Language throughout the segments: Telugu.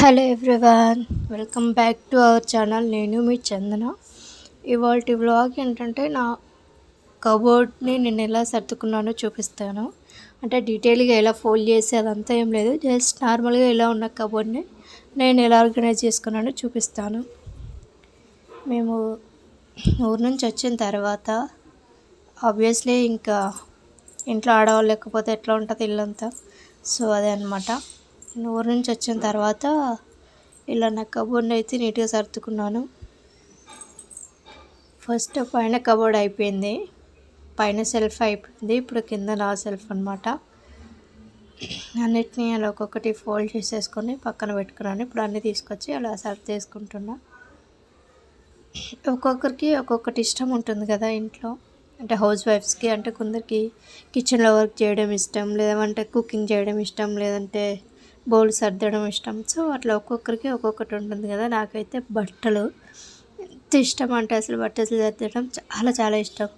Hello everyone, welcome back to our channel. నేను మీ చందన. ఇవాల్టి వ్లాగ్ ఏంటంటే నా కబోర్డ్ని నేను ఎలా సర్దుకున్నానో చూపిస్తాను. అంటే డీటెయిల్గా ఎలా ఫోల్డ్ చేసి అదంతా ఏం లేదు, జస్ట్ నార్మల్గా ఎలా ఉన్న కబోర్డ్ని నేను ఎలా ఆర్గనైజ్ చేసుకున్నానో చూపిస్తాను. మేము ఊరు నుంచి వచ్చిన తర్వాత ఆబ్వియస్లీ ఇంకా ఇంట్లో ఆడవాళ్ళు లేకపోతే ఎట్లా ఉంటుంది ఇల్లంతా, సో అదే అనమాట. నేను ఊరు నుంచి వచ్చిన తర్వాత ఇలా నా కబోర్డ్ని అయితే నీట్గా సర్దుకున్నాను. ఫస్ట్ పైన కబోర్డ్ అయిపోయింది, పైన సెల్ఫ్ అయిపోయింది. ఇప్పుడు కింద నా సెల్ఫ్ అనమాట. అన్నిటినీ అలా ఒక్కొక్కటి ఫోల్డ్ చేసేసుకొని పక్కన పెట్టుకున్నాను. ఇప్పుడు అన్నీ తీసుకొచ్చి అలా సర్దేసుకుంటున్నా. ఒక్కొక్కరికి ఒక్కొక్కటి ఇష్టం ఉంటుంది కదా ఇంట్లో. అంటే హౌస్ వైఫ్స్కి అంటే కొందరికి కిచెన్లో వర్క్ చేయడం ఇష్టం, లేదంటే కుకింగ్ చేయడం ఇష్టం, లేదంటే బౌల్ సర్దడం ఇష్టం. సో అట్లా ఒక్కొక్కరికి ఒక్కొక్కటి ఉంటుంది కదా. నాకైతే బట్టలు ఎంత ఇష్టం అంటే అసలు బట్టలు సర్దడం చాలా చాలా ఇష్టం.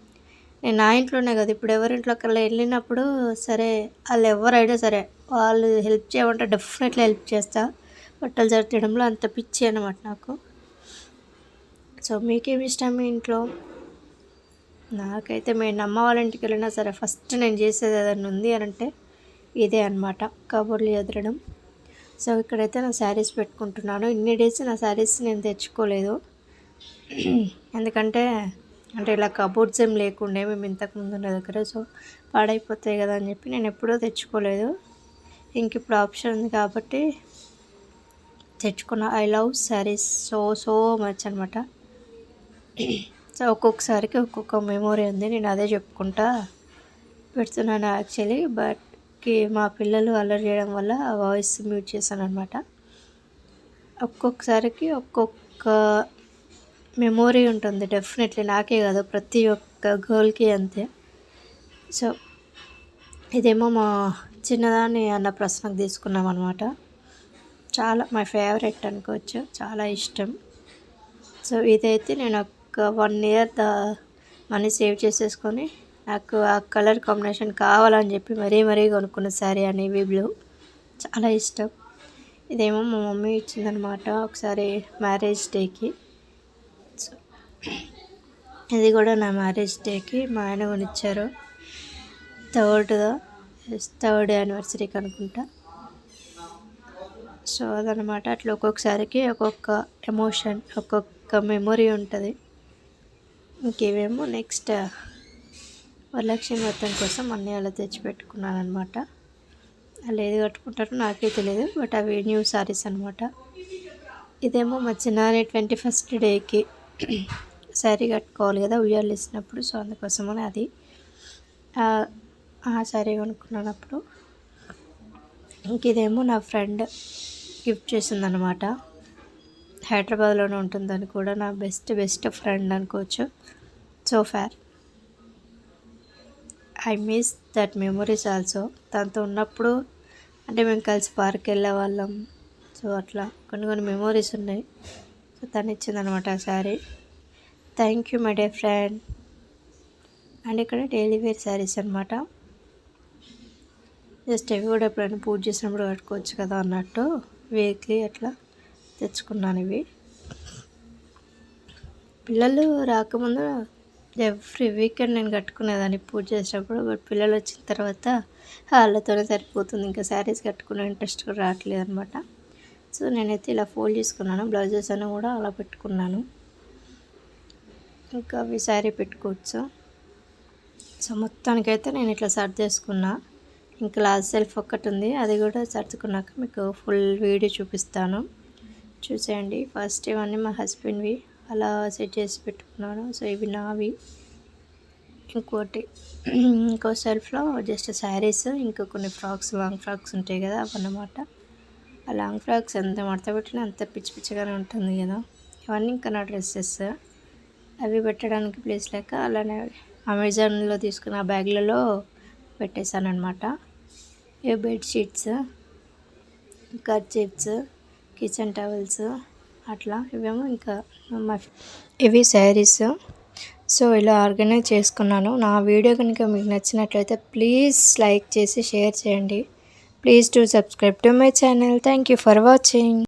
నేను నా ఇంట్లోనే కదా, ఇప్పుడు ఎవరింట్లోకి వెళ్ళినప్పుడు సరే వాళ్ళు ఎవరైనా సరే వాళ్ళు హెల్ప్ చేయమంటే డెఫినెట్లీ హెల్ప్ చేస్తా. బట్టలు సర్దడంలో అంత పిచ్చి అన్నమాట నాకు. సో మీకేమి ఇష్టం మీ ఇంట్లో? నాకైతే మేము అమ్మ వాళ్ళ ఇంటికి వెళ్ళినా సరే ఫస్ట్ నేను చేసేది ఏదైనా ఉంది అని అంటే ఇదే అనమాట, కబోర్డ్లు ఎదరడం. సో ఇక్కడైతే నా శారీస్ పెట్టుకుంటున్నాను. ఇన్ని డేస్ నా శారీస్ నేను తెచ్చుకోలేదు, ఎందుకంటే అంటే ఇలా కబోర్డ్స్ ఏం లేకుండే మేము ఇంతకుముందు ఉన్న దగ్గర. సో పాడైపోతాయి కదా అని చెప్పి నేను ఎప్పుడూ తెచ్చుకోలేదు. ఇంక ఇప్పుడు ఆప్షన్ ఉంది కాబట్టి తెచ్చుకున్న. I love saris so much అనమాట. సో ఒక్కొక్కసారికి ఒక్కొక్క మెమొరీ ఉంది, నేను అదే చెప్పుకుంటా పెడుతున్నాను యాక్చువల్లీ. బట్ మా పిల్లలు అల్లరి చేయడం వల్ల వాయిస్ మ్యూట్ చేశాను అనమాట. ఒక్కొక్కసారికి ఒక్కొక్క మెమొరీ ఉంటుంది డెఫినెట్లీ, నాకే కాదు ప్రతి ఒక్క గర్ల్కి అంతే. సో ఇదేమో మా చిన్నదాన్ని అన్న ప్రశ్నకు తీసుకున్నాం అనమాట. చాలా మై ఫేవరెట్ అనుకోవచ్చు, చాలా ఇష్టం. సో ఇదైతే నేను ఒక 1 year మనీ సేవ్ చేసేసుకొని నాకు ఆ కలర్ కాంబినేషన్ కావాలని చెప్పి మరీ కొనుక్కున్న శారీ అనేవి బ్లూ, చాలా ఇష్టం. ఇదేమో మా మమ్మీ ఇచ్చిందనమాట ఒకసారి మ్యారేజ్ డేకి. సో ఇది కూడా నా మ్యారేజ్ డేకి మా ఆయన కొనిచ్చారు, థర్డ్ యానివర్సరీకి అనుకుంటా. సో అదనమాట. అట్లా ఒక్కొక్కసారికి ఒక్కొక్క ఎమోషన్, ఒక్కొక్క మెమొరీ ఉంటుంది. ఇంకేమేమో నెక్స్ట్ వరలక్ష్మి వ్రతం కోసం అన్నీ అలా తెచ్చిపెట్టుకున్నాను అనమాట. అలా ఏది కట్టుకుంటారో నాకే తెలియదు, బట్ అవి న్యూ సారీస్ అనమాట. ఇదేమో మా చిన్నారి 21st డేకి శారీ కట్టుకోవాలి కదా ఉయ్యాలు వేసినప్పుడు, సో అందుకోసమని అది ఆ శారీ కొనుక్కున్నప్పుడు. ఇంక ఇదేమో నా ఫ్రెండ్ గిఫ్ట్ చేసిందనమాట. హైదరాబాద్లోనే ఉంటుందని కూడా నా బెస్ట్ ఫ్రెండ్ అనుకోవచ్చు. So far I miss that memories also. తనతో ఉన్నప్పుడు అంటే మేము కలిసి పార్క్ వెళ్ళే వాళ్ళం. సో అట్లా కొన్ని మెమొరీస్ ఉన్నాయి. సో తను ఇచ్చిందనమాట ఆ sari. Thank you my dear friend. And ఇక్కడ డైలీ వేర్ శారీస్ అనమాట. జస్ట్ ఇవి కూడా ఎప్పుడైనా పూజ చేసినప్పుడు కట్టుకోవచ్చు కదా అన్నట్టు వీక్లీ అట్లా తెచ్చుకున్నాను ఇవి. పిల్లలు రాకముందు ఎవ్రీ వీకెండ్ నేను కట్టుకునేదాన్ని పూజ చేసినప్పుడు. బట్ పిల్లలు వచ్చిన తర్వాత వాళ్ళతోనే సరిపోతుంది, ఇంకా శారీస్ కట్టుకునే ఇంట్రెస్ట్ కూడా రావట్లేదు అనమాట. సో నేనైతే ఇలా ఫోల్డ్ చేసుకున్నాను. బ్లౌజెస్ అని కూడా అలా పెట్టుకున్నాను, ఇంకా అవి శారీ పెట్టుకోవచ్చు. సో మొత్తానికైతే నేను ఇట్లా సర్దేసుకున్నా. ఇంకా లాస్ట్ సెల్ఫ్ ఒక్కటి ఉంది, అది కూడా సర్దుకున్నాక మీకు ఫుల్ వీడియో చూపిస్తాను, చూసేయండి. ఫస్ట్ ఇవన్నీ మా హస్బెండ్వి అలా సెట్ చేసి పెట్టుకున్నాను. సో ఇవి నావి. ఇంకో సెల్ఫ్లో జస్ట్ శారీస్, ఇంకా కొన్ని ఫ్రాక్స్, లాంగ్ ఫ్రాక్స్ ఉంటాయి కదా అవన్నమాట. ఆ లాంగ్ ఫ్రాక్స్ ఎంత మడత పెట్టినా అంత పిచ్చిగానే ఉంటుంది కదా. ఇవన్నీ ఇంకా నా డ్రెస్సెస్, అవి పెట్టడానికి ప్లేస్ లేక అలానే అమెజాన్లో తీసుకున్న బ్యాగ్లలో పెట్టేశాను అనమాట. ఇవి బెడ్షీట్స్, కర్చీఫ్స్, కిచెన్ టవల్స్ అట్లా. ఇవేమో ఇంకా ఇవి శారీస్. సో ఇలా ఆర్గనైజ్ చేసుకున్నాను. నా వీడియో కనుక మీకు నచ్చినట్లయితే ప్లీజ్ లైక్ చేసి షేర్ చేయండి. Please do subscribe to my channel. Thank you for watching.